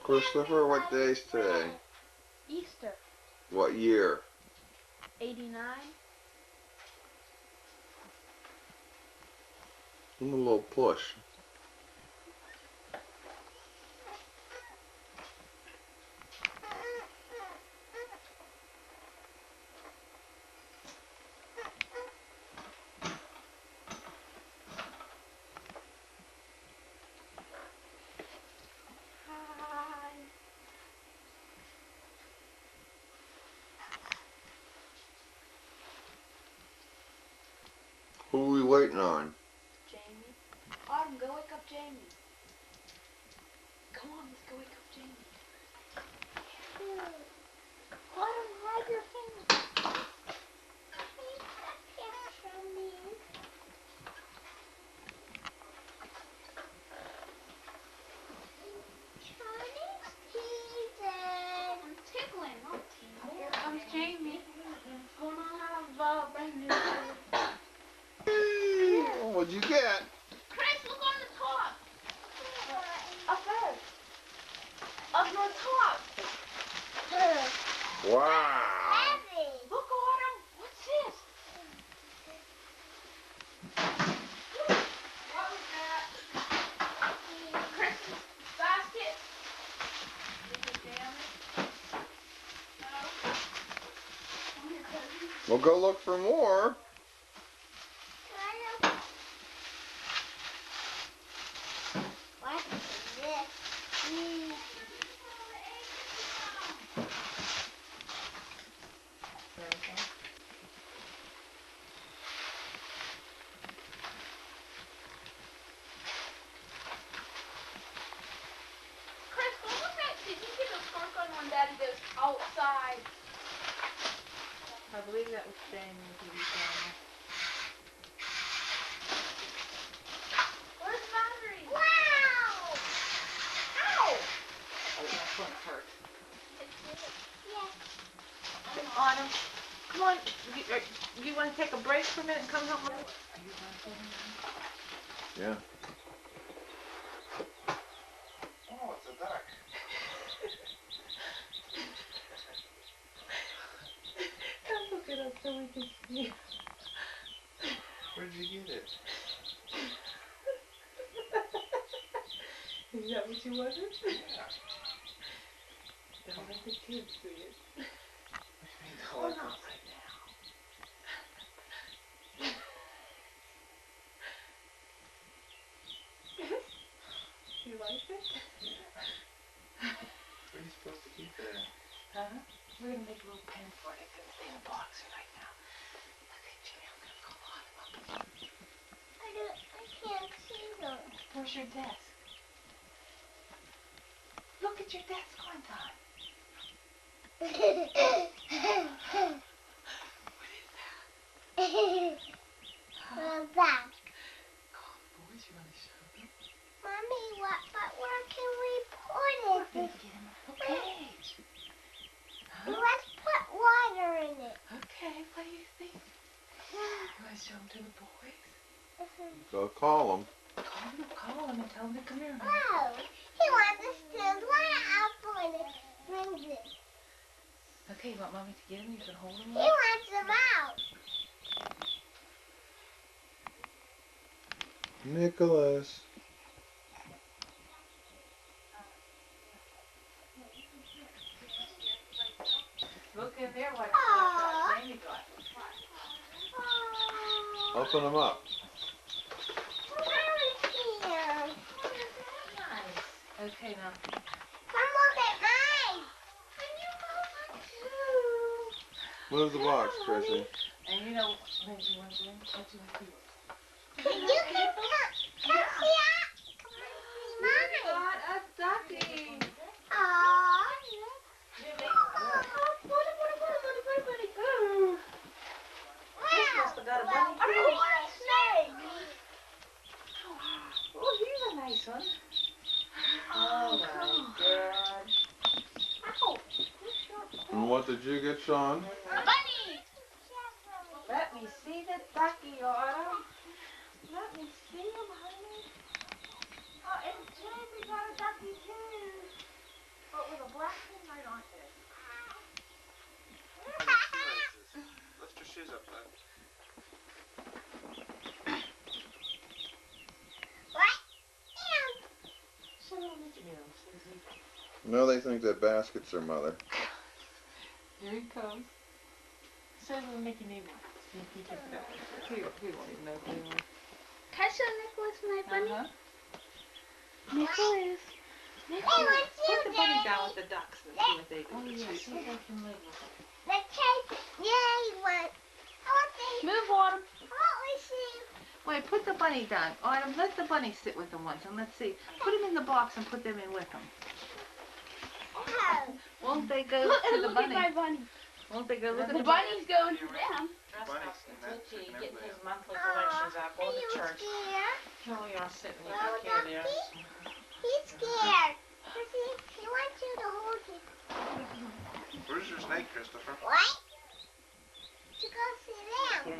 Christopher, what day's today? Easter. What year? 89. Give him a little push. Hi. Who are we waiting on? Jayme. Autumn, go wake up Jayme. Come on, let's go wake up Jayme. Autumn, hide your finger. I'm tickling, not teasing. Here comes Jayme. Gonna have a brand new Hey, what'd you get? Chris, look on the top. Up there. Up on top. Wow. Look, Autumn. What's this? What was that? Christmas basket? Did you jam it? No? Come here, cousin. Well, go look for more. What is this? Chris, what was that? Did you get a spark on when Daddy goes outside? I believe that was Jayme who was down there. Where's the battery? Wow! Ow! Oh, that one hurt. Yes. Autumn, come on. You want to take a break for a minute and come help me? Are you Yeah. Oh, it's a duck. Come look it up so we can see. Where'd you get it? Is that what you wanted? Yeah. Don't let the kids see it. Oh, Oh, not right now. You like it? Where are you supposed to keep it at? Huh? We're going to make a little pen for it. It's going to stay in a box right now. Okay, Jimmy, I'm going to call Autumn up. I can't see them. Where's your desk? Look at your desk one time. What is that? Back. Call the boys. You want to show them? Mommy, where can we put We're it? going to get them a little cage. Huh? Let's put water in it. Okay, what do you think? You want to show them to the boys? Go call them. Call them and tell them to come here. Oh, he wants to stand water out for it. Brings it. Okay, you want Mommy to get them? You can hold them He up? wants them out. Nicholas. Look in there what Jayme got. Open them up. Here. Nice. Okay, now. Come look at mine. Move the box, Chrissy. And you know, when you want to do, what you want to do? You can come see it. Come see mine. Got a ducky. Aww. Must have got a bunny. I want a snake. Oh, here's a nice one. Oh my God. Ow. And what did you get, Sean? Bunny! Let me see the ducky, Autumn. Let me see him, honey. Oh, and Jayme got a ducky too. No, they think that basket's their mother. Here he comes. Says it'll make you name one. See if he can fit it. He won't even know who they are. Can I show Nicholas my bunny? Uh-huh. Nicholas. Put the bunny down with the ducks and see what they do. Oh yeah, see if they can live with it. The cake. Yeah, he went. I want the. Move, Autumn. What we see? Wait, put the bunny down. Autumn, let the bunny sit with them once and let's see. Put them in the box and put them in with them. Oh. Won't they go Look, to the look bunny? at my bunny. Won't they go look at The the bunny? bunny's going to them. Bunny's in that chicken Getting everywhere. his monthly collections out, Are going you to church. scared? Here we are sitting in No, the kid there. Ducky. He's scared. Cause he wants you to hold him. Where's your snake, Christopher? What? To go sit down. He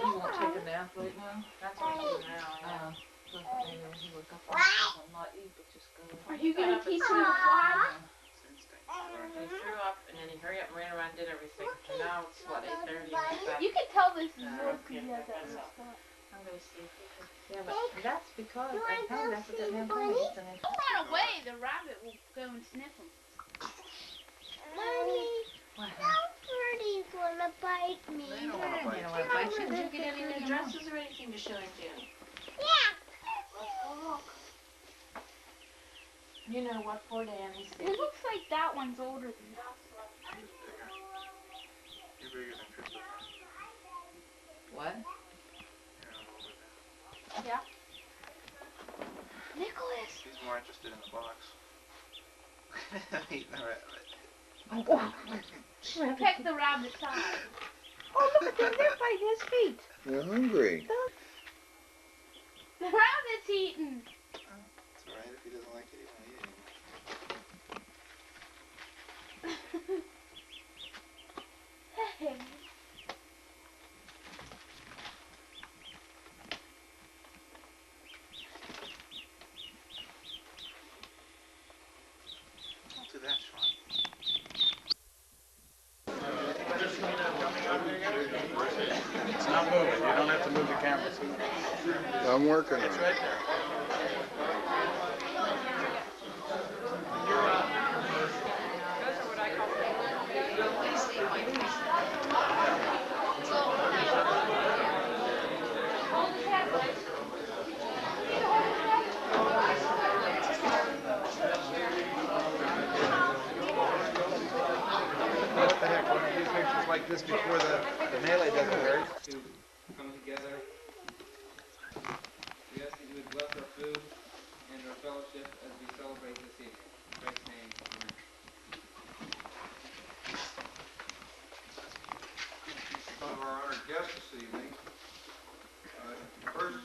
won't take a nap right now. That's what he's doing now. He woke up and not eat, but just go. Are you going to teach him to Aw. fly? It's instinct. He threw up and then he hurried up and ran around and did everything. So now it's what, 8:30? You can tell this is No, real because he has that yeah, little spot. I'm going to see if he can. Yeah, but that's because You I wanna found go that's what see the man Bunny? told me. He ran away. The rabbit will go and sniff him. Mommy, some birdie's wanna bite me. They don't want to bite You know you. what, Mike? Did you get any new dresses or anything to show him, Jenny? Yeah. You know what, poor Danny's It looks like that one's older than that. You're bigger than Christopher. What? You're a little bit down. Nicholas. He's more interested in the box. Eating the rabbit. Check the rabbit's eye. Oh, look at them. They're biting his feet. They're hungry. The rabbit's eating. It's alright if he doesn't like it, he won't eat it. Hey. Don't do that, Sean. It's not moving. You don't have to move the camera. I'm working on It's it. right there. What the heck, want to do pictures like this before the melee doesn't hurt? To come together. We ask that you would bless our food and our fellowship as we celebrate this evening. In Christ's name, amen. Some of our honored guests this evening. First,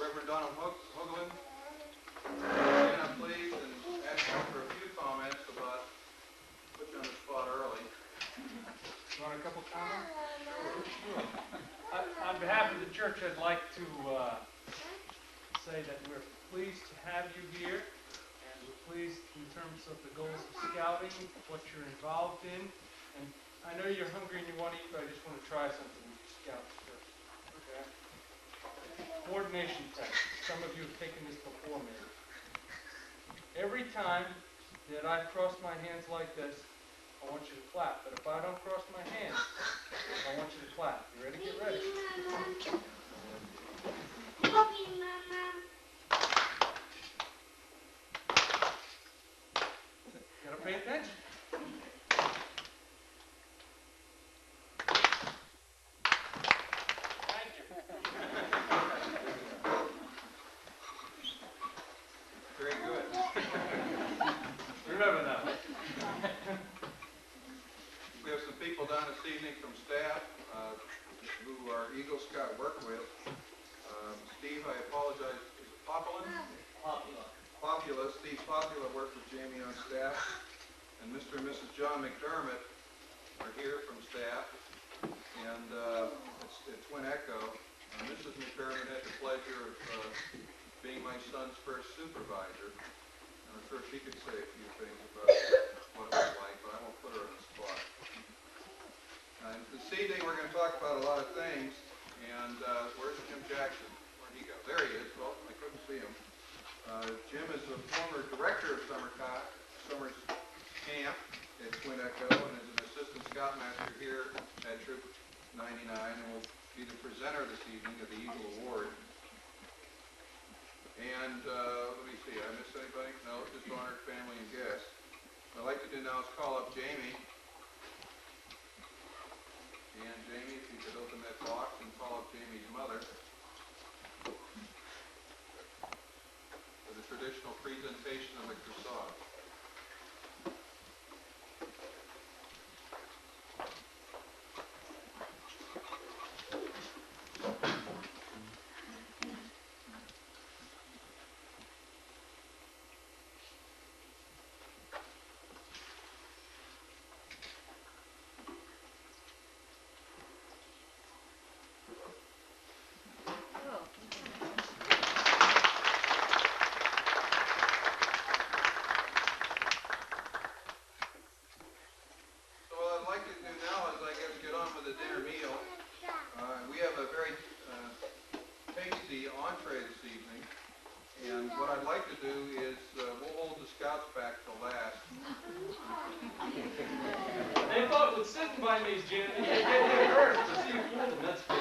Reverend Donald Hoagland. Stand up, please, and ask you for a few comments about, put you on the spot early. You want a couple comments? Sure. On behalf of the church, I'd like to say that we're pleased to have you here, and we're pleased in terms of the goals of scouting, what you're involved in. And I know you're hungry and you want to eat, but I just want to try something with your scouts first. Okay? Coordination test. Some of you have taken this before me. Every time that I cross my hands like this, I want you to clap. But if I don't cross my hands, I want you to clap. You ready? Get ready. Gotta pay attention. Thank you. Very good. Remember that. We have some people down this evening from staff who our Eagle Scout work with. Steve, I apologize, is it Popula? Popula. Steve Popula works with Jayme on staff. And Mr. and Mrs. John McDermott are here from staff. And it's Twin Echo. Mrs. McDermott had the pleasure of being my son's first supervisor. And I'm sure she could say a few things about what it was like, but I won't put her on the spot. This evening we're going to talk about a lot of things, and where's Jim Jackson? Where'd he go? There he is. Well, I couldn't see him. Jim is a former director of summer camp at Quinneco and is an assistant scoutmaster here at Troop 99 and will be the presenter this evening of the Eagle Award. And let me see, I missed anybody? No, just honored family and guests. What I'd like to do now is call up Jayme. And Jayme, if you could open that box and call up Jamie's mother for the traditional presentation of the croissant. We have a very tasty entree this evening, and what I'd like to do is we'll hold the scouts back till last. They thought it was sitting by me, Jim. They get hurt to see you fool them. That's fair.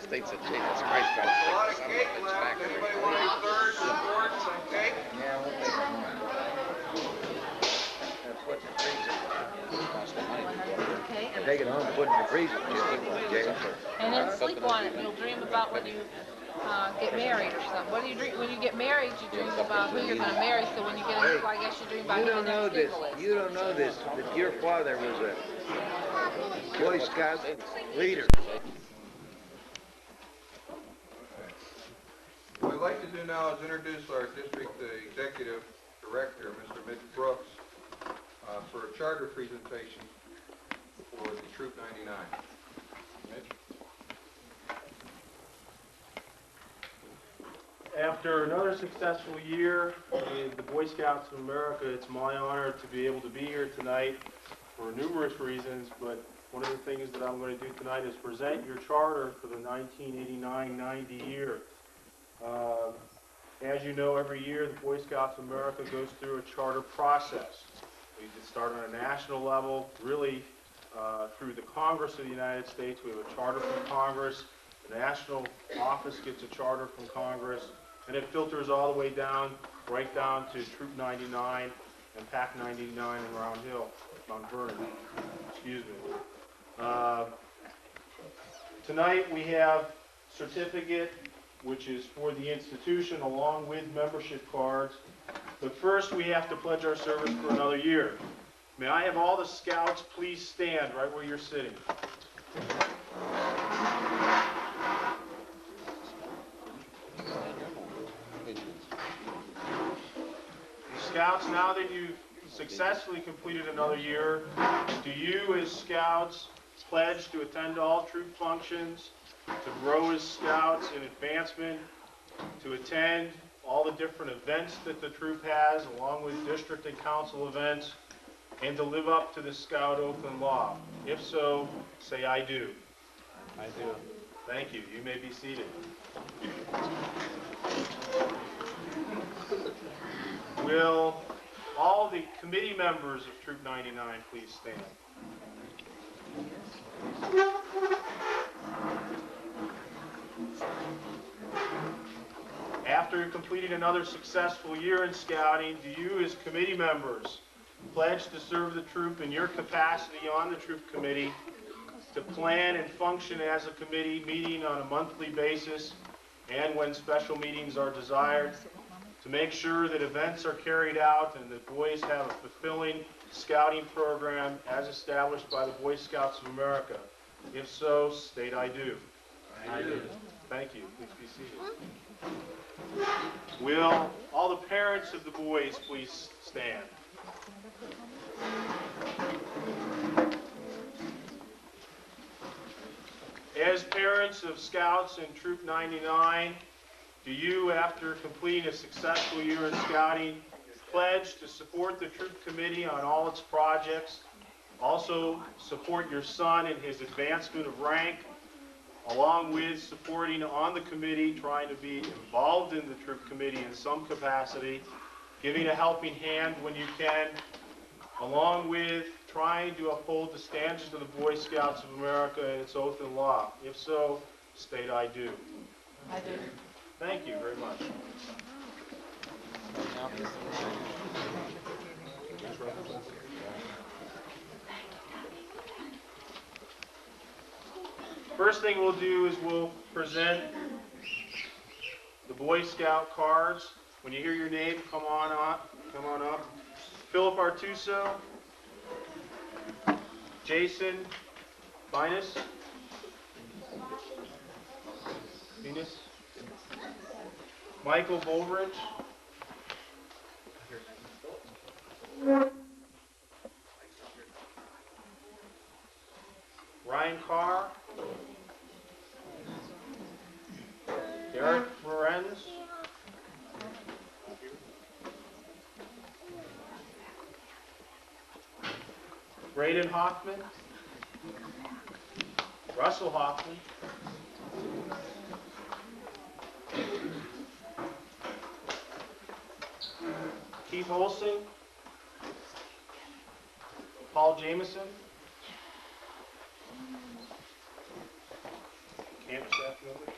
States that Jesus Christ got a lot of cake left. Anybody want any thirds or fourths on cake? Yeah, we'll take it. That's what's in the freezer. Cost the money. Take it home and put it in the freezer. And then sleep on it. You'll dream about when you get married or something. What do you dream when you get married? You dream about who you're going to marry. So when you get a new, I guess you dream about who the next people is. You don't know this, but your father was a Boy Scout leader. What I'd like to do now is introduce our district executive director, Mr. Mitch Brooks, for a charter presentation for the Troop 99. Mitch? After another successful year in the Boy Scouts of America, it's my honor to be able to be here tonight for numerous reasons, but one of the things that I'm going to do tonight is present your charter for the 1989-90 year. As you know, every year the Boy Scouts of America goes through a charter process. We start on a national level, really through the Congress of the United States. We have a charter from Congress. The national office gets a charter from Congress, and it filters all the way down, right down to Troop 99 and PAC 99 in Round Hill, Mount Vernon. Excuse me. Tonight we have certificate, which is for the institution, along with membership cards. But first we have to pledge our service for another year. May I have all the scouts please stand right where you're sitting. Scouts, now that you've successfully completed another year, do you as scouts pledge to attend all troop functions, to grow as scouts in advancement, to attend all the different events that the troop has, along with district and council events, and to live up to the Scout Oath and Law? If so, say I do. I do. Thank you. You may be seated. Will all the committee members of Troop 99 please stand? After completing another successful year in scouting, do you as committee members pledge to serve the troop in your capacity on the troop committee, to plan and function as a committee, meeting on a monthly basis, and when special meetings are desired, to make sure that events are carried out and that boys have a fulfilling scouting program as established by the Boy Scouts of America? If so, state I do. I do. Thank you. Please be seated. Will all the parents of the boys please stand? As parents of Scouts in Troop 99, do you, after completing a successful year in Scouting, pledge to support the Troop Committee on all its projects, also support your son in his advancement of rank, along with supporting on the committee, trying to be involved in the Troop Committee in some capacity, giving a helping hand when you can, along with trying to uphold the standards of the Boy Scouts of America and its oath and law? If so, state I do. I do. Thank you very much. First thing we'll do is we'll present the Boy Scout cards. When you hear your name, come on up. Come on up. Philip Artuso, Jason Venus, Michael Bulbridge, Ryan Carr, Derek Lorenz, Braden Hoffman, Russell Hoffman, Keith Olsing, Paul Jameson, camp staff member,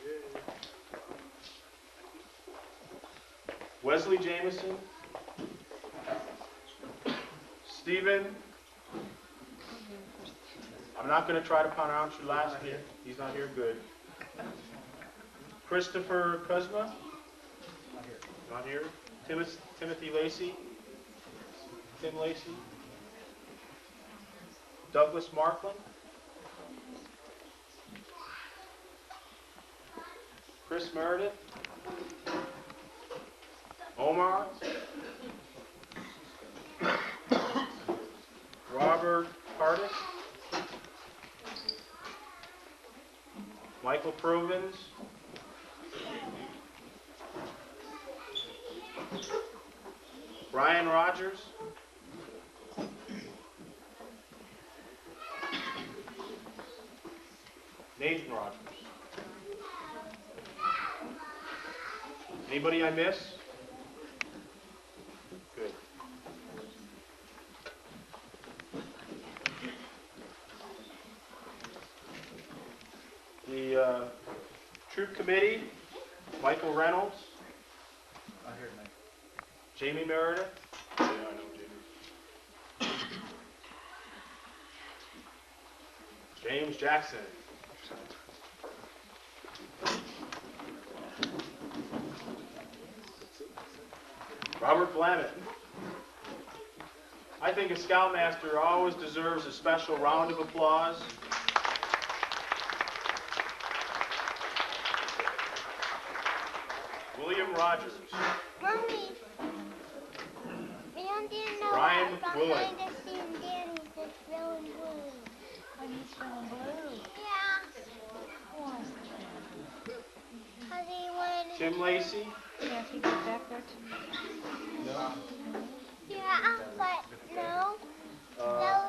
Wesley Jameson, Stephen, I'm not going to try to pronounce your last name. He's not here. Good. Christopher Kuzma? Not here. Timothy Lacey? Tim Lacey? Douglas Markland? Chris Meredith? Omar? Robert Hardick? Michael Provins? Brian Rogers? Nathan Rogers? Anybody I miss? Good. The Troop Committee, Michael Reynolds. I hear me. Jayme Meredith. Yeah, I know Jayme. James Jackson. Robert Blammett. I think a Scoutmaster always deserves a special round of applause. William Rogers. Mommy, we don't even know Brian what McWillan. behind the scene Daddy's just feeling blue. Oh, he's feeling blue. Yeah. Cause he wanted to Tim Lacey. Yeah, if you get back there to No. Yeah, but no.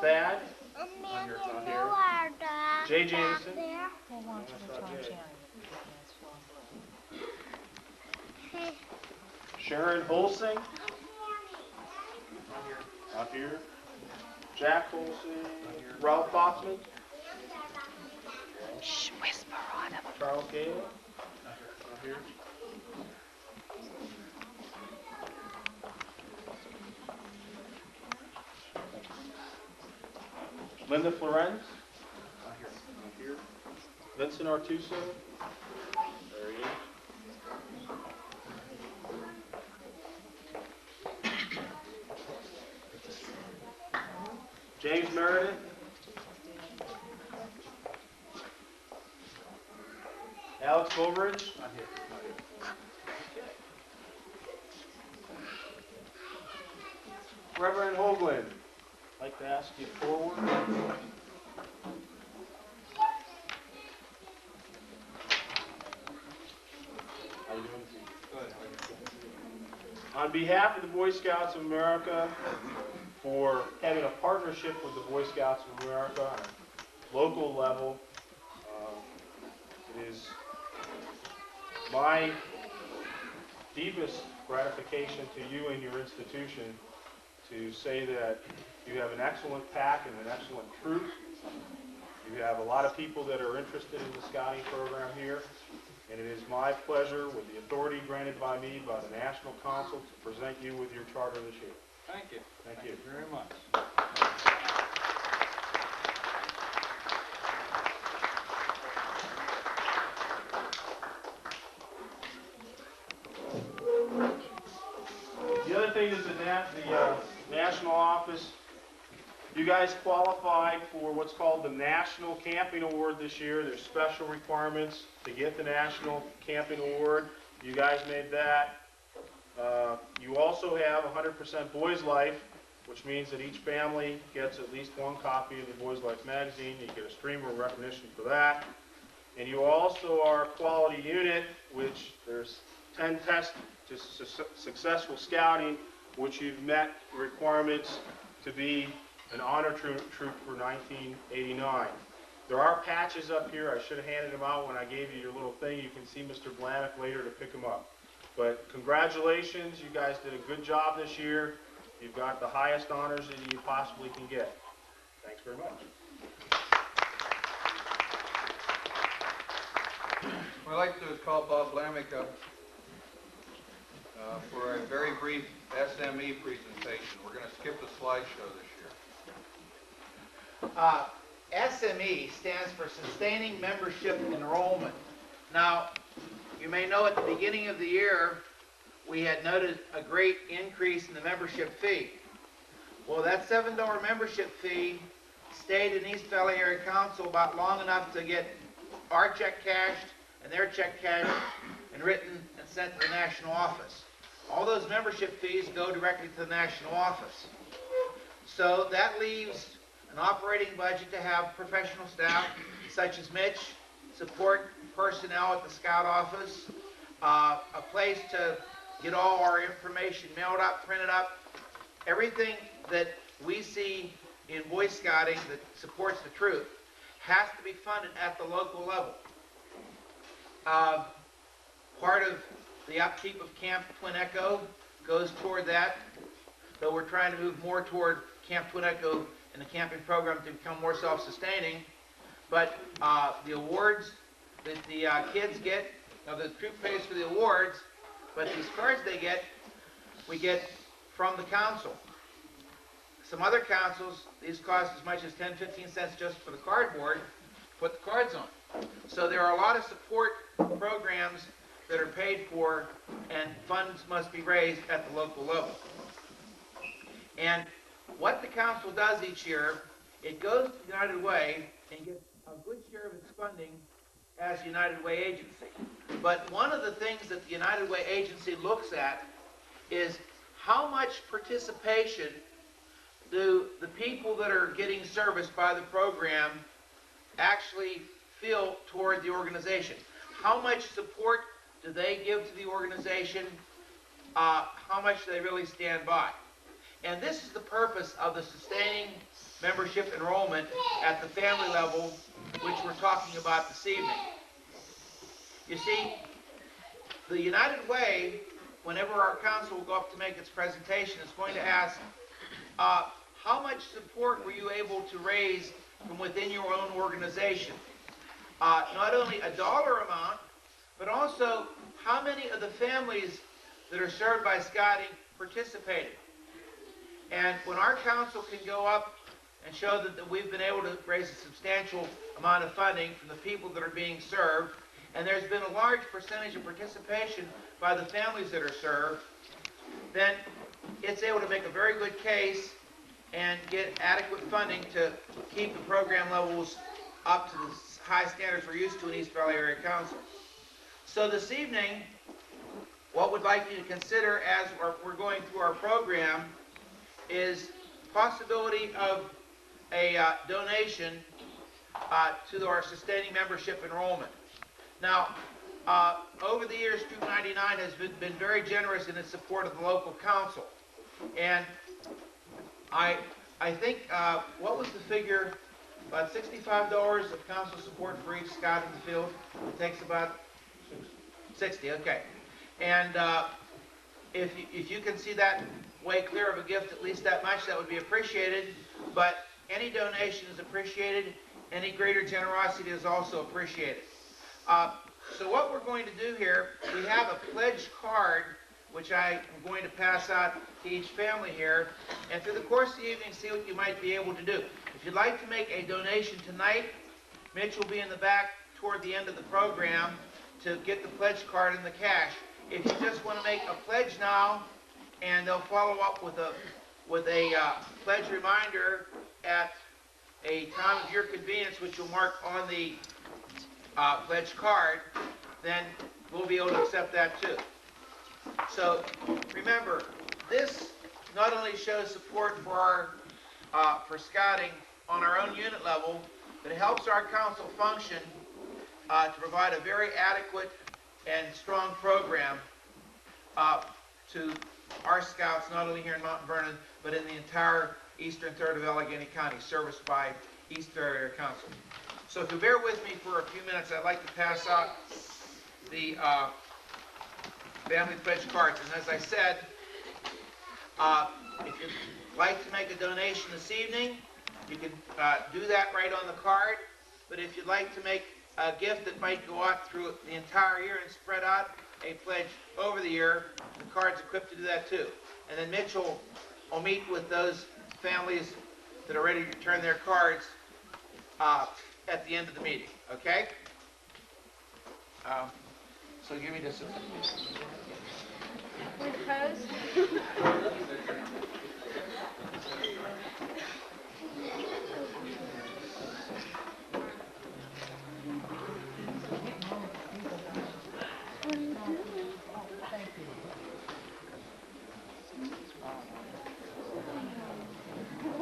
Thad. And man didn't know our dog Jay back Jameson. there. Well, why don't you That's tell not Janet? Hey, Sharon Holsing. Not here. Jack Holsing. Ralph Hoffman. Shh, whisper on him. Charles Gale. Not here. Linda Florence. Not here. Vincent Artuso. There he is. James Meredith. Alex Overidge. Not here. Reverend Hoagland. I'd like to ask you forward. How you doing? Good. On behalf of the Boy Scouts of America, for having a partnership with the Boy Scouts of America on a local level, it is my deepest gratification to you and your institution to say that you have an excellent pack and an excellent troop. You have a lot of people that are interested in the scouting program here, and it is my pleasure, with the authority granted by me by the National Council, to present you with your charter this year. Thank you. Thank you. Very much. The other thing is the national office, you guys qualified for what's called the National Camping Award this year. There's special requirements to get the National Camping Award. You guys made that. You also have 100% Boys Life, which means that each family gets at least one copy of the Boys Life magazine. You get a streamer of recognition for that. And you also are a quality unit, which there's 10 tests to successful scouting, which you've met requirements to be an honor troop for 1989. There are patches up here. I should have handed them out when I gave you your little thing. You can see Mr. Blanick later to pick them up. But congratulations, you guys did a good job this year. You've got the highest honors that you possibly can get. Thanks very much. What I'd like to do is call Bob Blamick up for a very brief SME presentation. We're going to skip the slideshow this year. SME stands for Sustaining Membership Enrollment. Now, you may know at the beginning of the year, we had noted a great increase in the membership fee. Well, that $7 membership fee stayed in East Valley Area Council about long enough to get our check cashed and their check cashed and written and sent to the national office. All those membership fees go directly to the national office. So that leaves an operating budget to have professional staff such as Mitch, support personnel at the Scout office, a place to get all our information mailed up, printed up. Everything that we see in Boy Scouting that supports the troop has to be funded at the local level. Part of the upkeep of Camp Twin Echo goes toward that, though we're trying to move more toward Camp Twin Echo and the camping program to become more self-sustaining. But the awards that the kids get, now the troop pays for the awards, but these cards they get, we get from the council. Some other councils, these cost as much as 10-15 cents just for the cardboard to put the cards on. So there are a lot of support programs that are paid for, and funds must be raised at the local level. And what the council does each year, it goes to United Way and gets a good share of its funding as United Way agency. But one of the things that the United Way agency looks at is how much participation do the people that are getting serviced by the program actually feel toward the organization. How much support do they give to the organization? How much do they really stand by? And this is the purpose of the sustaining membership enrollment at the family level, which we're talking about this evening. You see, the United Way, whenever our council will go up to make its presentation, is going to ask, how much support were you able to raise from within your own organization? Not only a dollar amount, but also how many of the families that are served by Scouting participated. And when our council can go up and show that we've been able to raise a substantial amount of funding from the people that are being served, and there's been a large percentage of participation by the families that are served, then it's able to make a very good case and get adequate funding to keep the program levels up to the high standards we're used to in East Valley Area Council. So this evening, what we'd like you to consider as we're going through our program is possibility of a donation to our sustaining membership enrollment. Now, over the years, Troop 99 has been very generous in its support of the local council. And I think, what was the figure? About $65 of council support for each scout in the field. It takes about 60, okay. And if you can see that way clear of a gift, at least that much, that would be appreciated. But any donation is appreciated. Any greater generosity is also appreciated. So what we're going to do here, we have a pledge card, which I am going to pass out to each family here. And through the course of the evening, see what you might be able to do. If you'd like to make a donation tonight, Mitch will be in the back toward the end of the program to get the pledge card and the cash. If you just want to make a pledge now, and they'll follow up with a pledge reminder at a time of your convenience, which you'll mark on the pledge card, then we'll be able to accept that too. So remember, this not only shows support for for scouting on our own unit level, but it helps our council function to provide a very adequate and strong program to our scouts, not only here in Mount Vernon, but in the entire eastern third of Allegheny County, serviced by East Valley Area Council. So if you bear with me for a few minutes, I'd like to pass out the family pledge cards. And as I said, if you'd like to make a donation this evening, you can do that right on the card. But if you'd like to make a gift that might go out through the entire year and spread out a pledge over the year, the card's equipped to do that too. And then Mitch will meet with those families that are ready to return their cards at the end of the meeting, okay? So give me this.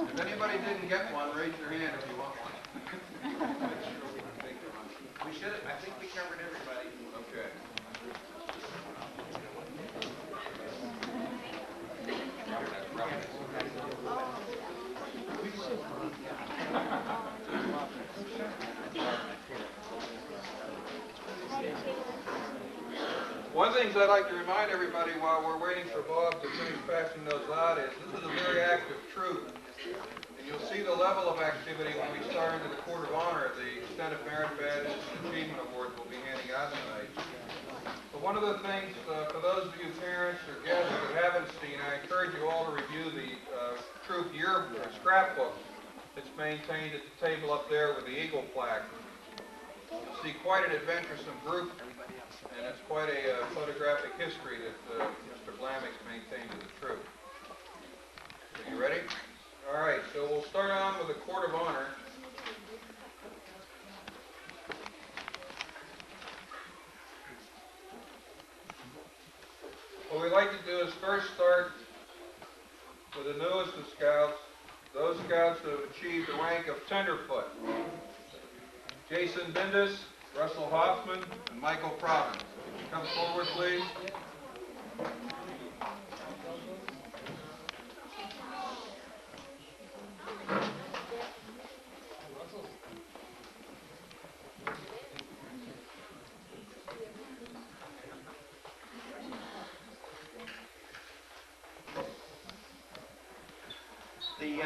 If anybody didn't get one, raise your hand if you want one. We should have, I think we covered everybody. Okay. One of the things I'd like to remind everybody while we're waiting for Bob to finish passing those out is this is a very active troop. And you'll see the level of activity when we start into the Court of Honor. The extent of merit badges and achievement awards we'll be handing out tonight. But one of the things, for those of you parents or guests that haven't seen, I encourage you all to review the troop yearbook, scrapbook that's maintained at the table up there with the Eagle plaque. You'll see quite an adventuresome group, and it's quite a photographic history that Mr. Blamix maintained of the troop. Are you ready? All right, so we'll start on with the Court of Honor. What we like to do is first start with the newest of scouts, those scouts who have achieved the rank of tenderfoot. Jason Bindus, Russell Hoffman, and Michael Providence. Come forward, please.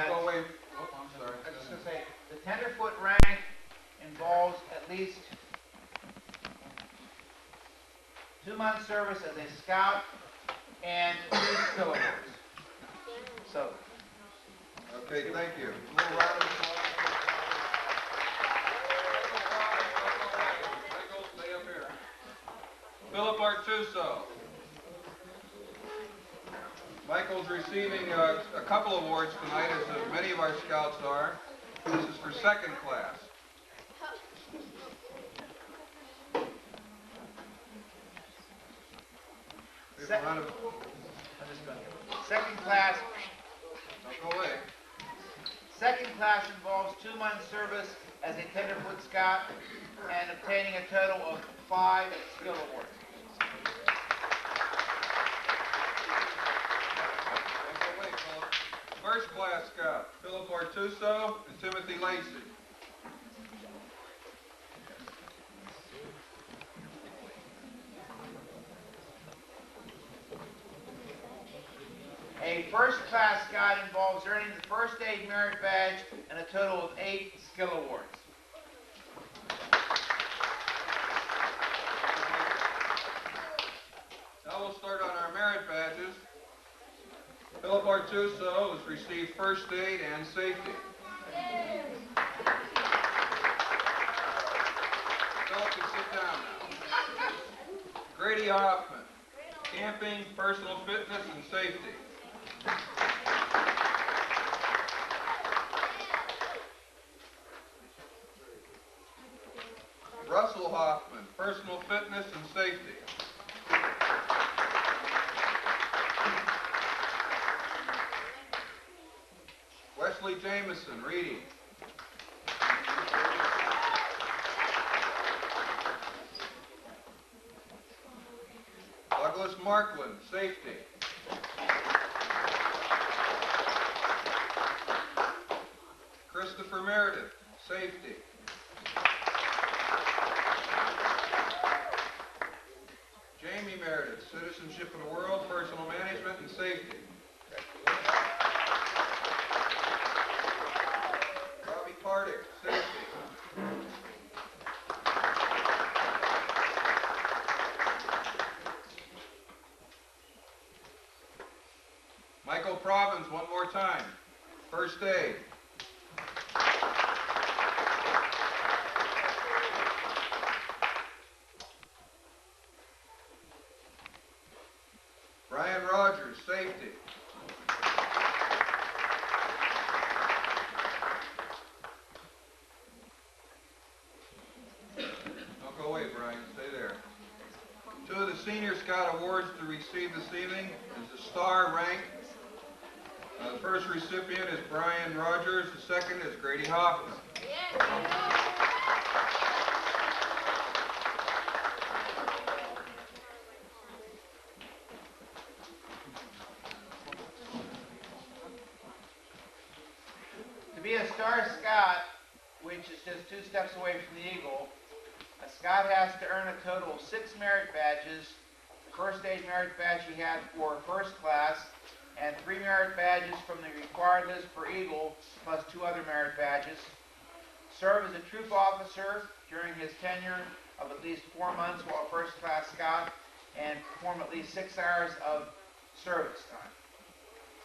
Oh, wait. Oh, I'm sorry. I was just going to say, the tenderfoot rank involves at least 2 months service as a scout and 2 skill awards. So. Okay, thank you. A little round of applause. Stay up here. Philip Artuso. Michael's receiving a couple awards tonight, as many of our scouts are. This is for second class. We have a round of, Second class. don't go away. Second class involves 2 months service as a tenderfoot scout and obtaining a total of 5 skill awards. Don't go away, Philip. First class scout, Philip Artuso and Timothy Lacey. A first class scout involves earning the first aid merit badge and a total of 8 skill awards. Now we'll start on our merit badges. Philip Artuso has received first aid and safety. Philip can sit down now. Grady Hoffman, camping, personal fitness, and safety. Russell Hoffman, personal fitness and safety. Wesley Jameson, reading. Douglas Markland, safety. Christopher Meredith, safety. Jayme Meredith, citizenship of the world, personal management, and safety. Robbie Pardick, safety. Michael Provins, one more time. First aid. Brian Rogers, safety. Don't go away, Brian. Stay there. 2 of the Senior Scout Awards to receive this evening is the Star Rank. The first recipient is Brian Rogers. The second is Grady Hoffman. To be a Star Scout, which is just 2 steps away from the Eagle, a Scout has to earn a total of 6 merit badges. The first aid merit badge he had for first class, and 3 merit badges from the required list for Eagle, plus 2 other merit badges. Serve as a troop officer during his tenure of at least 4 months while a first class scout, and perform at least 6 hours of service time.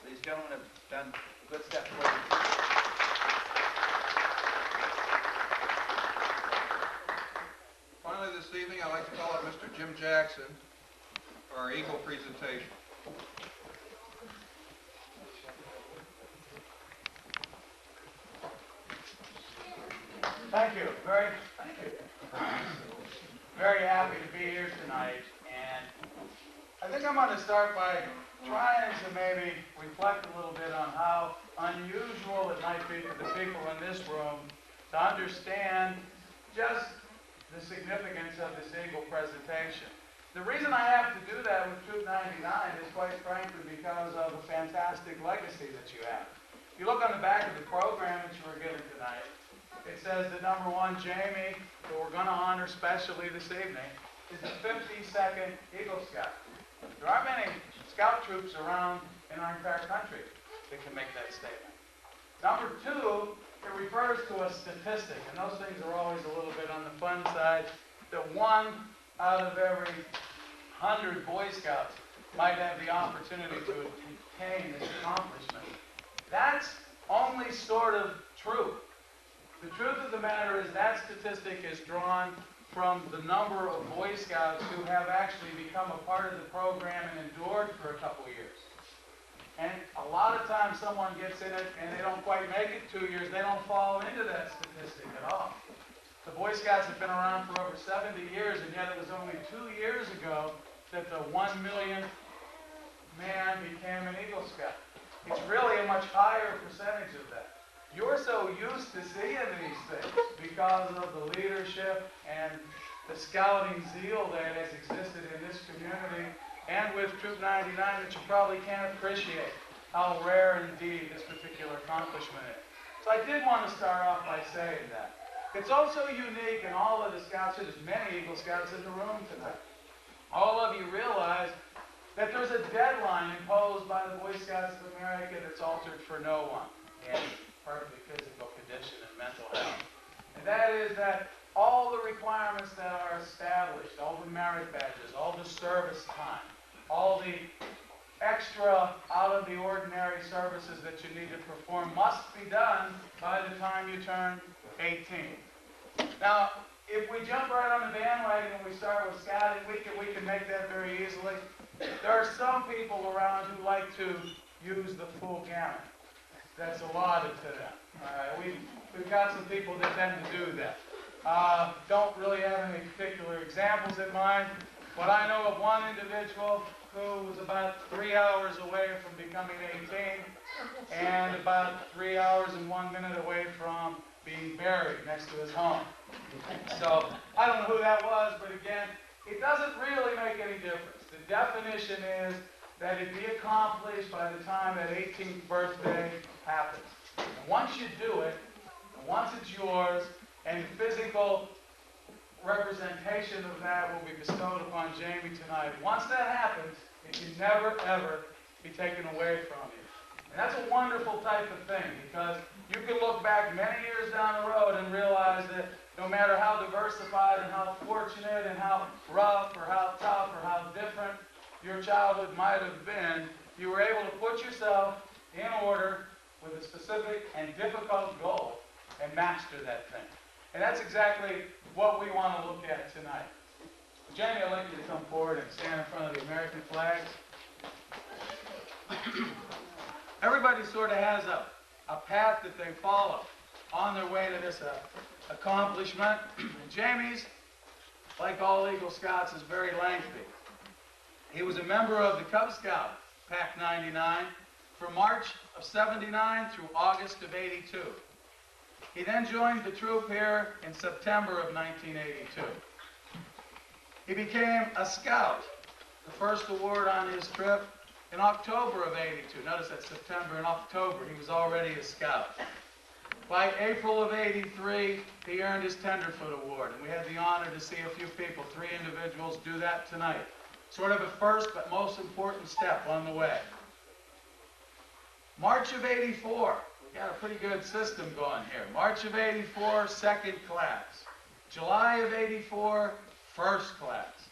So these gentlemen have done a good step forward. Finally this evening, I'd like to call up Mr. Jim Jackson for our Eagle presentation. Thank you. Very happy to be here tonight, and I think I'm going to start by trying to maybe reflect a little bit on how unusual it might be for the people in this room to understand just the significance of this Eagle presentation. The reason I have to do that with Troop 99 is quite frankly because of the fantastic legacy that you have. If you look on the back of the program that you were given tonight, it says that number 1, Jayme, who we're going to honor specially this evening, is the 52nd Eagle Scout. There aren't many scout troops around in our entire country that can make that statement. Number 2, it refers to a statistic, and those things are always a little bit on the fun side, that 1 out of every 100 Boy Scouts might have the opportunity to attain this accomplishment. That's only sort of true. The truth of the matter is that statistic is drawn from the number of Boy Scouts who have actually become a part of the program and endured for a couple years. time someone gets in it and they don't quite make it 2 years, they don't fall into that statistic at all. The Boy Scouts have been around for over 70 years, and yet it was only 2 years ago that the 1 millionth man became an Eagle Scout. It's really a much higher percentage of that. You're so used to seeing these things because of the leadership and the scouting zeal that has existed in this community and with Troop 99 that you probably can't appreciate how rare indeed this particular accomplishment is. So I did want to start off by saying that. It's also unique in all of the Scouts, there's many Eagle Scouts in the room tonight. All of you realize that there's a deadline imposed by the Boy Scouts of America that's altered for no one in perfect physical condition and mental health. And that is that all the requirements that are established, all the merit badges, all the service time, all the extra out-of-the-ordinary services that you need to perform must be done by the time you turn 18. Now, if we jump right on the bandwagon and we start with scouting, we can make that very easily. There are some people around who like to use the full gamut. That's allotted to them. We've got some people that tend to do that. Don't really have any particular examples in mind, but I know of one individual who was about 3 hours away from becoming 18 and about 3 hours and 1 minute away from being buried next to his home. So I don't know who that was, but again, it doesn't really make any difference. The definition is that it be accomplished by the time that 18th birthday happens. And once you do it, and once it's yours, and the physical representation of that will be bestowed upon Jayme tonight. Once that happens, it can never, ever be taken away from you. And that's a wonderful type of thing, because you can look back many years down the road and realize that no matter how diversified and how fortunate and how rough or how tough or how different your childhood might have been, you were able to put yourself in order with a specific and difficult goal and master that thing. And that's exactly what we want to look at tonight. Jayme, I'd like you to come forward and stand in front of the American flags. Everybody sort of has a path that they follow on their way to this accomplishment. And Jayme's, like all Eagle Scouts, is very lengthy. He was a member of the Cub Scout Pack 99 from March of '79 through August of '82. He then joined the troop here in September of 1982. He became a scout, the first award on his trip, in October of '82. Notice that September and October, he was already a scout. By April of '83, he earned his Tenderfoot Award, and we had the honor to see a few people, 3 individuals, do that tonight. Sort of a first but most important step on the way. March of '84, we got a pretty good system going here. March of '84, second class. July of '84, first class.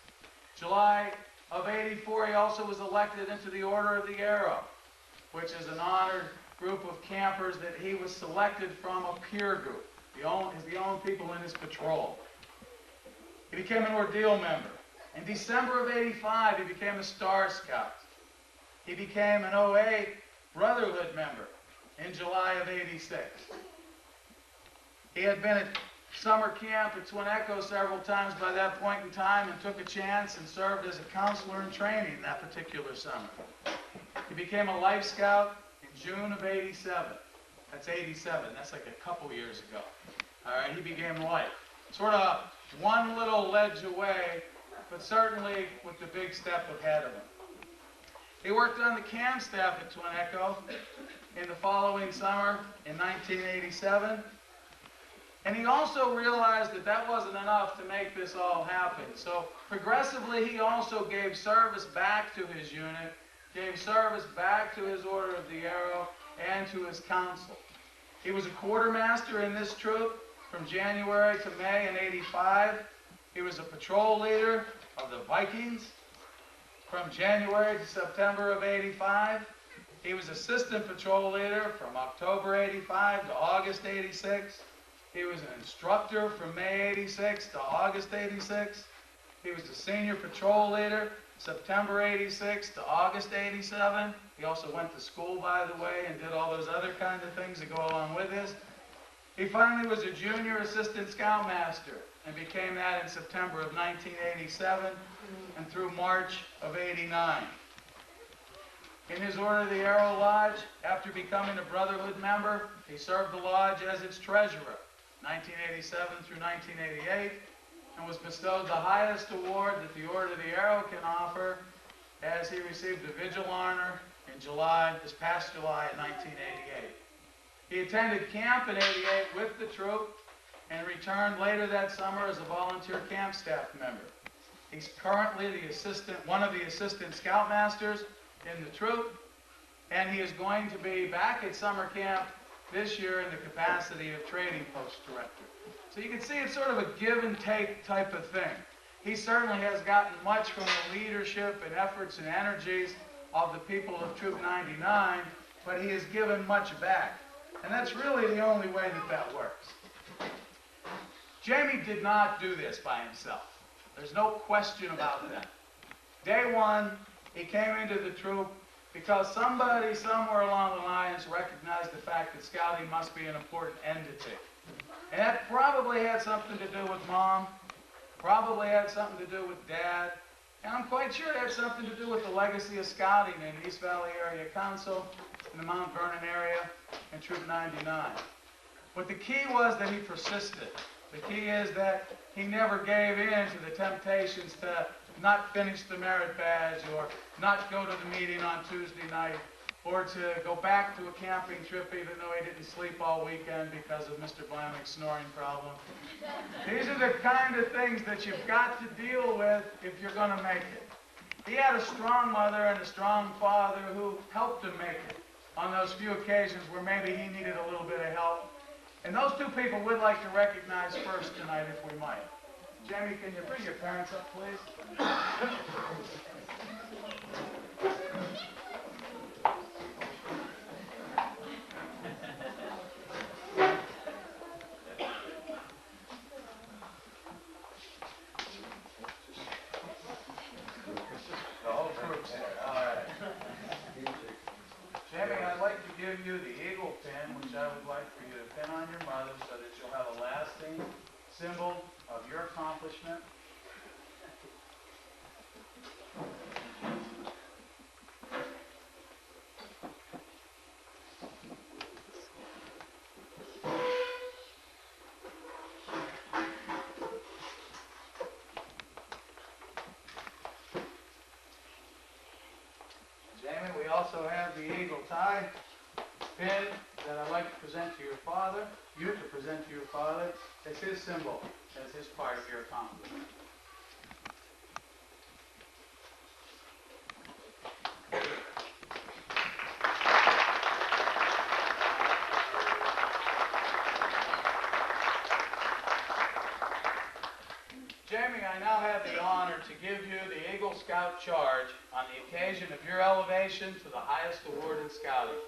July of '84, he also was elected into the Order of the Arrow, which is an honored group of campers that he was selected from a peer group, the own people in his patrol. He became an Ordeal member. In December of '85, he became a Star Scout. He became an OA Brotherhood member in July of '86. He had been at summer camp at Twin Echo several times by that point in time and took a chance and served as a counselor in training that particular summer. He became a Life Scout in June of '87. That's '87. That's like a couple years ago. All right, he became Life. Sort of one little ledge away, but certainly with the big step ahead of him. He worked on the camp staff at Twin Echo in the following summer in 1987. And he also realized that that wasn't enough to make this all happen. So progressively, he also gave service back to his unit, gave service back to his Order of the Arrow, and to his council. He was a quartermaster in this troop from January to May in '85. He was a patrol leader of the Vikings from January to September of '85. He was assistant patrol leader from October '85 to August '86. He was an instructor from May '86 to August '86. He was the senior patrol leader September 86 to August 87. He also went to school, by the way, and did all those other kind of things that go along with this. He finally was a junior assistant scoutmaster and became that in September of 1987 and through March of 89. In his Order of the Arrow Lodge, after becoming a Brotherhood member, he served the lodge as its treasurer, 1987 through 1988, and was bestowed the highest award that the Order of the Arrow can offer, as he received the Vigil Honor in this past July of 1988. He attended camp in 88 with the troop and returned later that summer as a volunteer camp staff member. He's currently one of the assistant scoutmasters in the troop, and he is going to be back at summer camp this year in the capacity of trading post director. So you can see it's sort of a give and take type of thing. He certainly has gotten much from the leadership and efforts and energies of the people of Troop 99, but he has given much back. And that's really the only way that that works. Jayme did not do this by himself. There's no question about that. Day one, he came into the troop because somebody somewhere along the lines recognized the fact that scouting must be an important entity. And that probably had something to do with Mom, probably had something to do with Dad, and I'm quite sure it had something to do with the legacy of scouting in East Valley Area Council, in the Mount Vernon area, and Troop 99. But the key was that he persisted. The key is that he never gave in to the temptations to not finish the merit badge, or not go to the meeting on Tuesday night, or to go back to a camping trip even though he didn't sleep all weekend because of Mr. Blaming's snoring problem. These are the kind of things that you've got to deal with if you're going to make it. He had a strong mother and a strong father who helped him make it on those few occasions where maybe he needed a little bit of help. And those two people we'd like to recognize first tonight, if we might. Jayme, can you bring your parents up, please? The whole group's here. All right. Jayme, I'd like to give you the eagle pin, which I would like for you to pin on your mother so that you'll have a lasting symbol of your accomplishment. Jayme, we also have the eagle tie pin that I'd like to present to your father, you to present to your father. It's his symbol, as his part of your accomplishment. Jayme, I now have the honor to give you the Eagle Scout Charge on the occasion of your elevation to the highest award in scouting.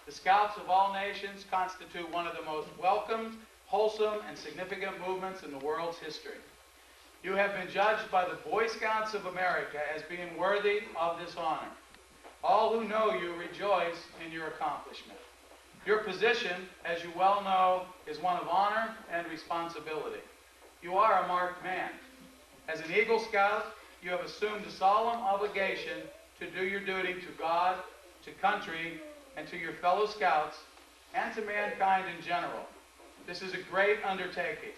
The Scouts of all nations constitute one of the most welcomed, wholesome, and significant movements in the world's history. You have been judged by the Boy Scouts of America as being worthy of this honor. All who know you rejoice in your accomplishment. Your position, as you well know, is one of honor and responsibility. You are a marked man. As an Eagle Scout, you have assumed a solemn obligation to do your duty to God, to country, and to your fellow Scouts, and to mankind in general. This is a great undertaking.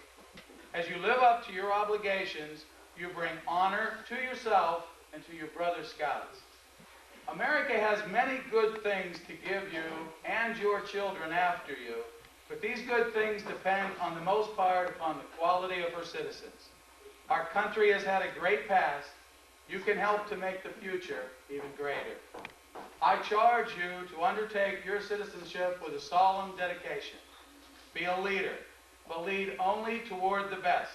As you live up to your obligations, you bring honor to yourself and to your brother Scouts. America has many good things to give you and your children after you, but these good things depend on the most part upon the quality of her citizens. Our country has had a great past. You can help to make the future even greater. I charge you to undertake your citizenship with a solemn dedication. Be a leader, but lead only toward the best.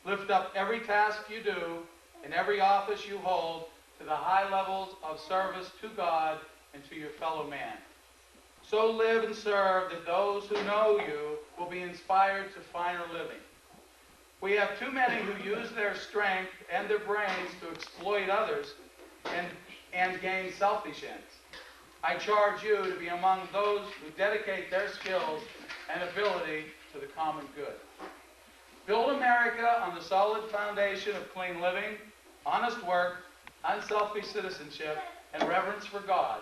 Lift up every task you do and every office you hold to the high levels of service to God and to your fellow man. So live and serve that those who know you will be inspired to finer living. We have too many who use their strength and their brains to exploit others and gain selfish ends. I charge you to be among those who dedicate their skills and ability to the common good. Build America on the solid foundation of clean living, honest work, unselfish citizenship, and reverence for God.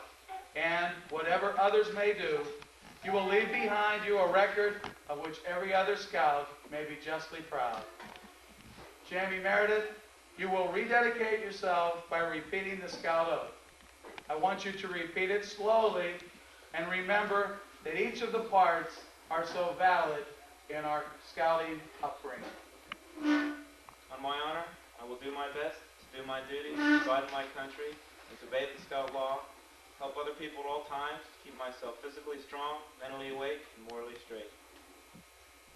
And whatever others may do, you will leave behind you a record of which every other scout may be justly proud. Jayme Meredith, you will rededicate yourself by repeating the Scout Oath. I want you to repeat it slowly and remember that each of the parts are so valid in our scouting upbringing. On my honor, I will do my best to do my duty, provide my country, and to obey the Scout law, help other people at all times, keep myself physically strong, mentally awake, and morally straight.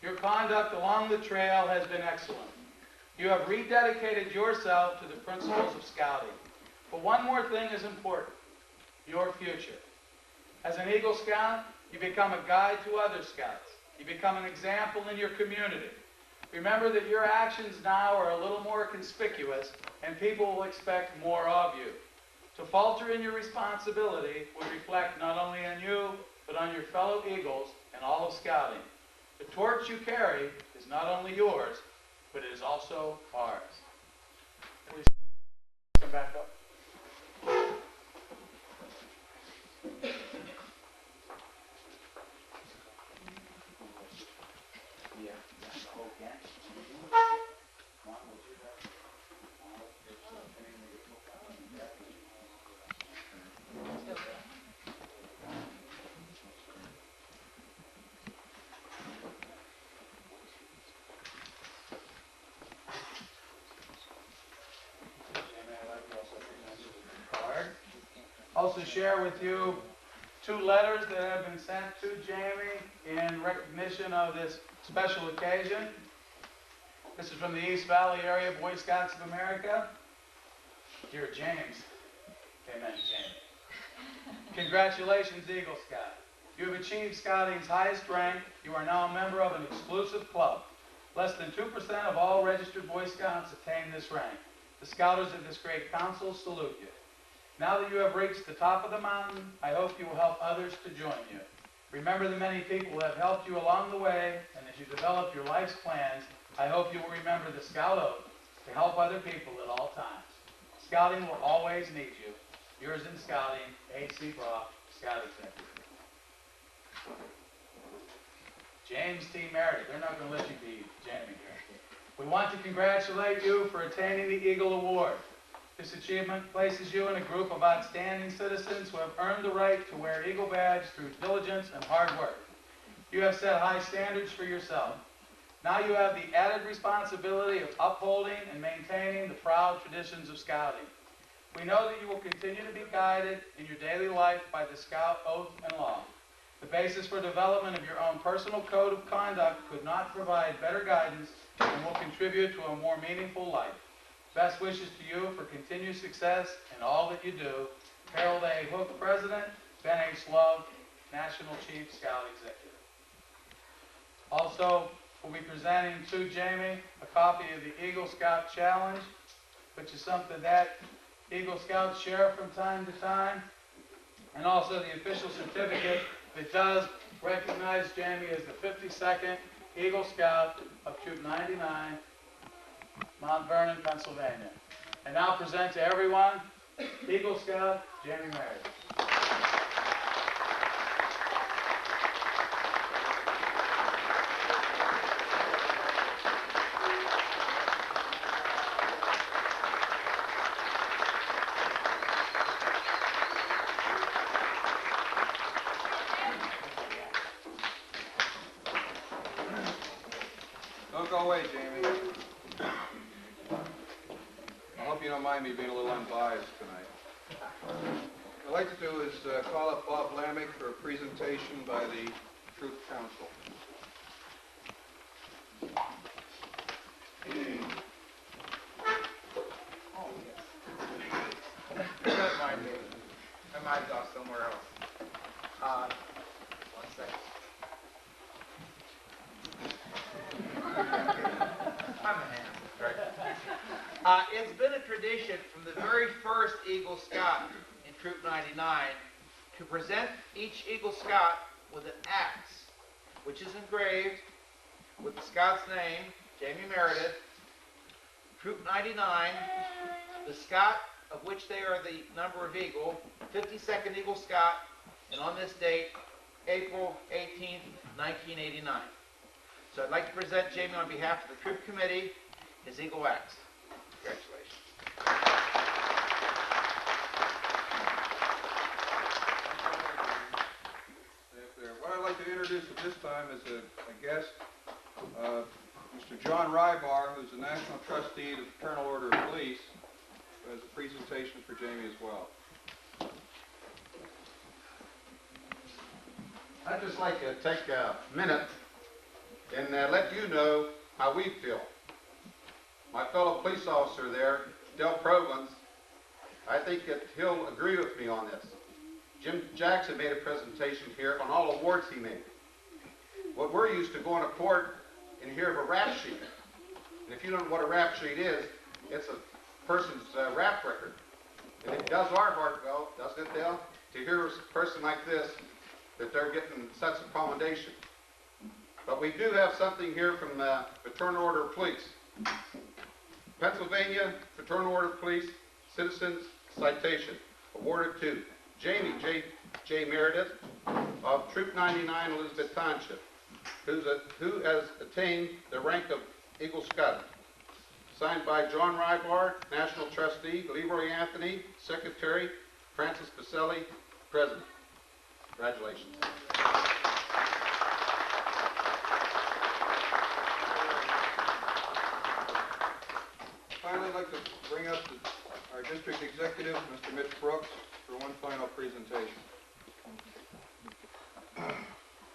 Your conduct along the trail has been excellent. You have rededicated yourself to the principles of scouting. But one more thing is important: your future. As an Eagle Scout, you become a guide to other Scouts. You become an example in your community. Remember that your actions now are a little more conspicuous, and people will expect more of you. To falter in your responsibility would reflect not only on you, but on your fellow Eagles and all of Scouting. The torch you carry is not only yours, but it is also ours. Please come back up. Also share with you 2 letters that have been sent to Jayme in recognition of this special occasion. This is from the East Valley area Boy Scouts of America. Dear James, amen, James. Congratulations, Eagle Scout. You have achieved Scouting's highest rank. You are now a member of an exclusive club. Less than 2% of all registered Boy Scouts attain this rank. The Scouters of this great council salute you. Now that you have reached the top of the mountain, I hope you will help others to join you. Remember the many people who have helped you along the way, and as you develop your life's plans, I hope you will remember the Scout Oath to help other people at all times. Scouting will always need you. Yours in Scouting, A.C. Brock, Scout Executive. James T. Meredith. They're not going to let you be Jayme here. We want to congratulate you for attaining the Eagle Award. This achievement places you in a group of outstanding citizens who have earned the right to wear Eagle Badge through diligence and hard work. You have set high standards for yourself. Now you have the added responsibility of upholding and maintaining the proud traditions of Scouting. We know that you will continue to be guided in your daily life by the Scout Oath and Law. The basis for development of your own personal code of conduct could not provide better guidance and will contribute to a more meaningful life. Best wishes to you for continued success in all that you do. Harold A. Hook, President. Ben H. Love, National Chief Scout Executive. Also, we'll be presenting to Jayme a copy of the Eagle Scout Challenge, which is something that Eagle Scouts share from time to time, and also the official certificate that does recognize Jayme as the 52nd Eagle Scout of Troop 99, Mount Vernon, Pennsylvania. And now present to everyone, Eagle Scout Jayme Meredith. Don't go away, Jayme. I hope you don't mind me being a little unbiased tonight. What I'd like to do is call up Bob Lamick for a presentation by the Troop Council. Good morning. My mind's off somewhere else. One second. I'm a ham. It's been a tradition from the very first Eagle Scout in Troop 99 to present each Eagle Scout with an axe, which is engraved with the Scout's name, Jayme Meredith. Troop 99, the Scout of which they are the number of Eagle, 52nd Eagle Scout, and on this date, April 18th, 1989. So I'd like to present Jayme on behalf of the troop committee, his Eagle Axe. Congratulations. What I'd like to introduce at this time is a guest, Mr. John Rybar, who's the National Trustee of the Fraternal Order of Police, who has a presentation for Jayme as well. I'd just like to take a minute and let you know how we feel. My fellow police officer there, Del Provence, I think that he'll agree with me on this. Jim Jackson made a presentation here on all awards he made. What we're used to going to court and hear of a rap sheet. And if you don't know what a rap sheet is, it's a person's rap record. And it does our heart well, doesn't it, Del? To hear a person like this, that they're getting such a commendation. But we do have something here from the Fraternal Order of Police. Pennsylvania Fraternal Order of Police Citizens Citation, awarded to Jayme J. Meredith of Troop 99 Elizabeth Township, who has attained the rank of Eagle Scout. Signed by John Rybar, National Trustee, Leroy Anthony, Secretary, Francis Pacelli, President. Congratulations. Finally, I'd like to bring up our district executive, Mr. Mitch Brooks, for one final presentation.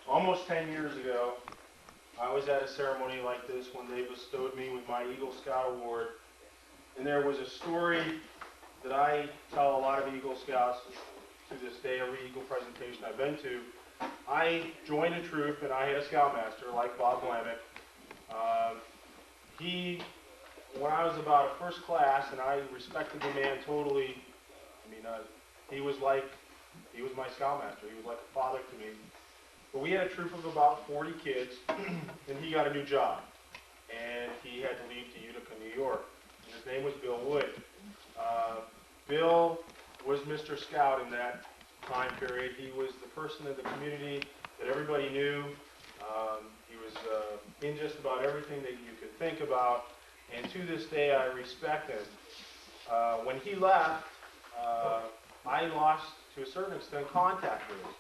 Almost 10 years ago, I was at a ceremony like this when they bestowed me with my Eagle Scout Award. And there was a story that I tell a lot of Eagle Scouts to this day, every Eagle presentation I've been to. I joined a troop and I had a Scoutmaster like Bob Blamick. When I was about a first class, and I respected the man totally, he was my Scoutmaster. He was like a father to me. But we had a troop of about 40 kids, and he got a new job. And he had to leave to Utica, New York. And his name was Bill Wood. Bill was Mr. Scout in that time period. He was the person in the community that everybody knew. He was in just about everything that you could think about. And to this day, I respect him. When he left, I lost, to a certain extent, contact with him.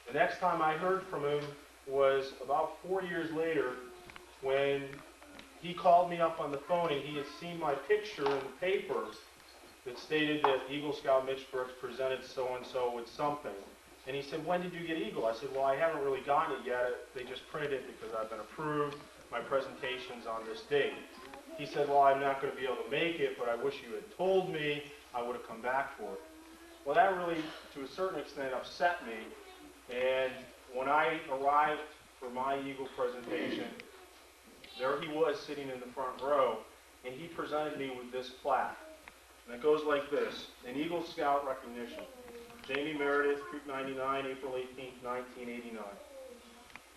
The next time I heard from him was about 4 years later when he called me up on the phone and he had seen my picture in the paper that stated that Eagle Scout Mitch Brooks presented so-and-so with something. And he said, "When did you get Eagle?" I said, "Well, I haven't really gotten it yet. They just printed it because I've been approved. My presentation's on this date." He said, "Well, I'm not going to be able to make it, but I wish you had told me. I would have come back for it." Well, that really, to a certain extent, upset me. And when I arrived for my Eagle presentation, there he was sitting in the front row, and he presented me with this plaque. And it goes like this: an Eagle Scout recognition. Jayme Meredith, Troop 99, April 18, 1989.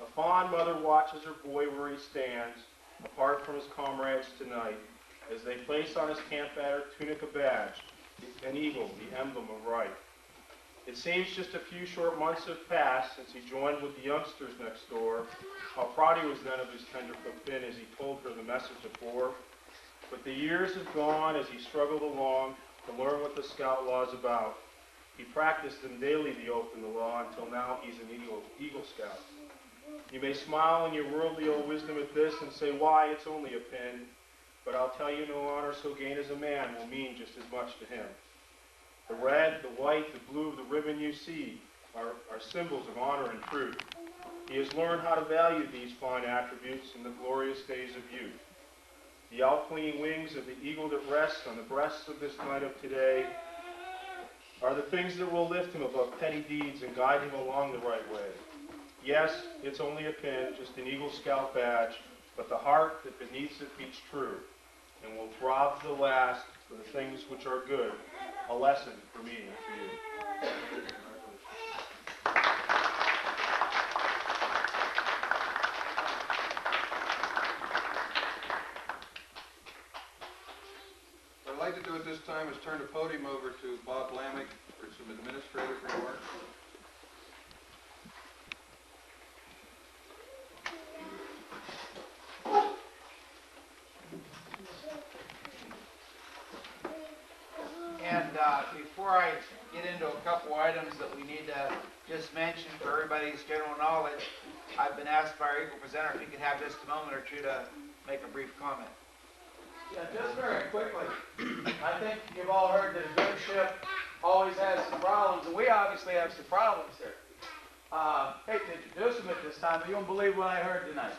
A fond mother watches her boy where he stands, apart from his comrades tonight, as they place on his camp tunic a badge, an eagle, the emblem of right. It seems just a few short months have passed since he joined with the youngsters next door. How proud he was then of his tenderfoot Finn as he told her the message of war. But the years have gone as he struggled along to learn what the Scout law is about. He practiced them daily, the oath and the law, until now he's an Eagle Scout. You may smile in your worldly old wisdom at this and say, "Why, it's only a pin." But I'll tell you, no honor so gained as a man will mean just as much to him. The red, the white, the blue of the ribbon you see are symbols of honor and truth. He has learned how to value these fine attributes in the glorious days of youth. The outflinging wings of the eagle that rests on the breasts of this knight of today are the things that will lift him above petty deeds and guide him along the right way. Yes, it's only a pin, just an Eagle Scout badge, but the heart that beneath it beats true, and will throb to the last for the things which are good, a lesson for me and for you. What I'd like to do at this time is turn the podium over to Bob Lamick for some administrative remarks. And before I get into a couple items that we need to just mention for everybody's general knowledge, I've been asked by our Eagle presenter if he could have just a moment or two to make a brief comment. Yeah, just very quickly, I think you've all heard that a good ship always has some problems, and we obviously have some problems here. Hate to introduce them at this time, but you won't believe what I heard tonight.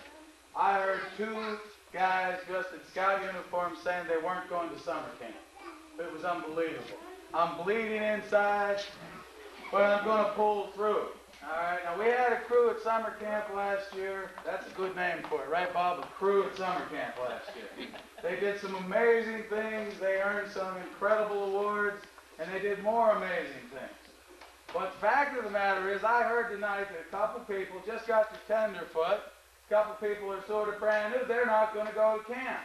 I heard two guys dressed in scout uniforms saying they weren't going to summer camp. It was unbelievable. I'm bleeding inside, but I'm going to pull through. All right, now we had a crew at summer camp last year. That's a good name for it, right, Bob? A crew at summer camp last year. They did some amazing things. They earned some incredible awards, and they did more amazing things. But the fact of the matter is, I heard tonight that a couple people just got to tenderfoot. A couple people are sort of brand new. They're not going to go to camp.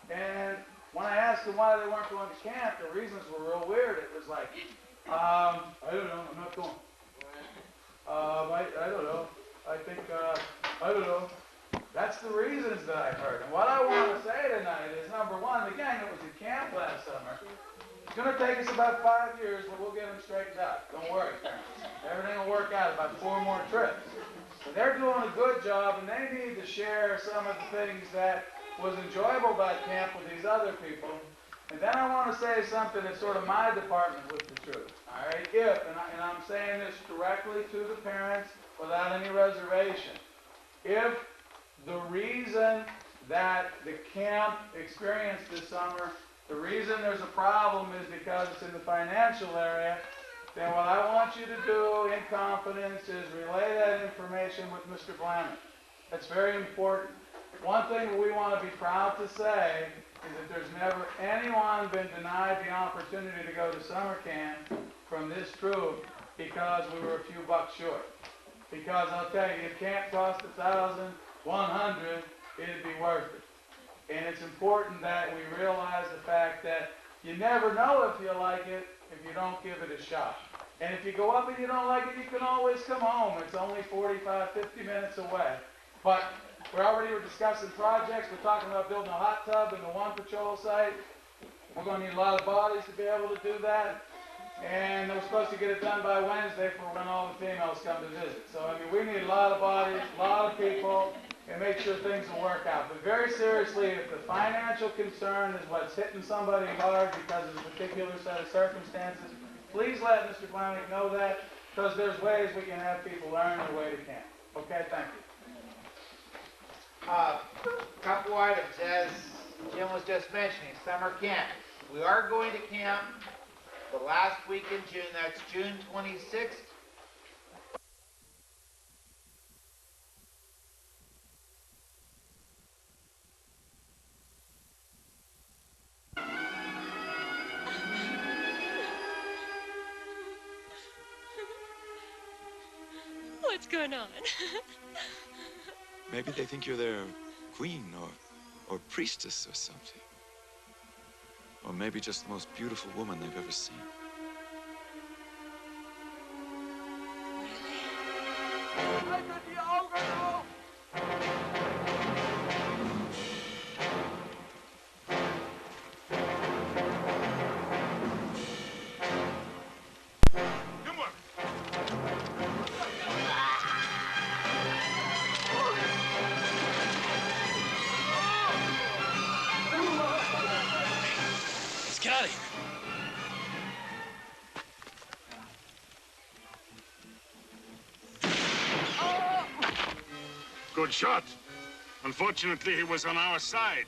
And when I asked them why they weren't going to camp, the reasons were real weird. It was like, I don't know, I'm not going. I don't know. I think, I don't know. That's the reasons that I heard. And what I want to say tonight is, number one, the gang that was at camp last summer, it's going to take us about 5 years, but we'll get them straightened out. Don't worry. Everything will work out, about 4 more trips. But they're doing a good job, and they need to share some of the things that was enjoyable about camp with these other people. And then I want to say something that's sort of my department with the truth. All right, and I'm saying this directly to the parents without any reservation. If the reason that the camp experienced this summer, the reason there's a problem is because it's in the financial area, then what I want you to do in confidence is relay that information with Mr. Blanman. That's very important. One thing that we want to be proud to say is that there's never anyone been denied the opportunity to go to summer camp from this troop because we were a few bucks short. Because I'll tell you, if camp cost $1,100, it'd be worth it. And it's important that we realize the fact that you never know if you like it if you don't give it a shot. And if you go up and you don't like it, you can always come home. It's only 45, 50 minutes away. But we're already discussing projects. We're talking about building a hot tub in the one patrol site. We're going to need a lot of bodies to be able to do that. And we're supposed to get it done by Wednesday for when all the females come to visit. So, I mean, we need a lot of bodies, a lot of people, and make sure things will work out. But very seriously, if the financial concern is what's hitting somebody hard because of a particular set of circumstances, please let Mr. Flanagan know that, because there's ways we can have people earn their way to camp. Okay, thank you. Couple items, as Jim was just mentioning, summer camp. We are going to camp the last week in June. That's June 26th. What's going on? Maybe they think you're their queen or priestess or something. Or maybe just the most beautiful woman they've ever seen. Got him. Good shot. Unfortunately, he was on our side.